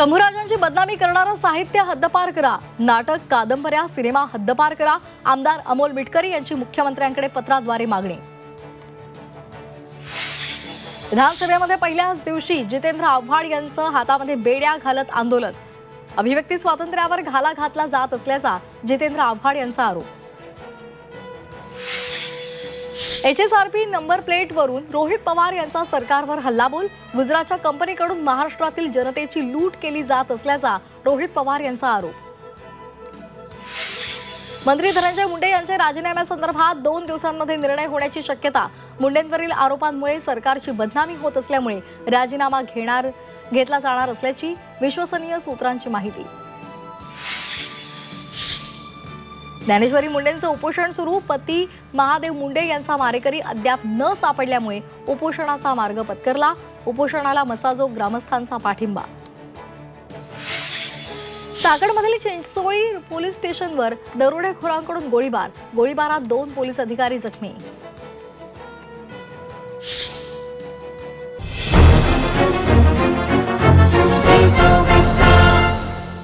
शंभूराजांची बदनामी करणारं साहित्य हद्दपार करा, नाटक, कादंबऱ्या, सिनेमा हद्दपार करा. आमदार अमोल मिटकरी यांची मुख्यमंत्र्यांकडे पत्राद्वारे मागणी. विधानसभेमध्ये पहिल्याच दिवशी जितेंद्र आव्हाड यांचं हातामध्ये बेड्या घालत आंदोलन. अभिव्यक्ती स्वातंत्र्यावर घाला घातला जात असल्याचा जितेंद्र आव्हाड यांचा आरोप. HSRP नंबर प्लेटवरून रोहित पवार यांचा सरकारवर हल्लाबोल. गुजरातच्या कंपनीकडून महाराष्ट्रातील जनतेची लूट केली जात असल्याचा रोहित पवार यांचा आरोप. मंत्री धनंजय मुंडे यांच्या राजीनाम्यासंदर्भात 2 दिवसांमध्ये निर्णय होण्याची शक्यता. मुंडेंवरील आरोपांमुळे सरकारची बदनामी होत असल्यामुळे राजीनामा घेतला जाणार असल्याची विश्वसनीय सूत्रांची माहिती. ज्ञानेश्वरी मुंडेंचं उपोषण सुरू. पती महादेव मुंडे यांचा मारेकरी अद्याप न सापडल्यामुळे उपोषणाचा मार्ग पत्करला. उपोषणाला मसाजोग ग्रामस्थांचा पाठिंबा. चाकणमधील चिंचोळी पोलीस स्टेशनवर दरोडेखोरांकडून गोळीबार. गोळीबारात 2 पोलीस अधिकारी जखमी.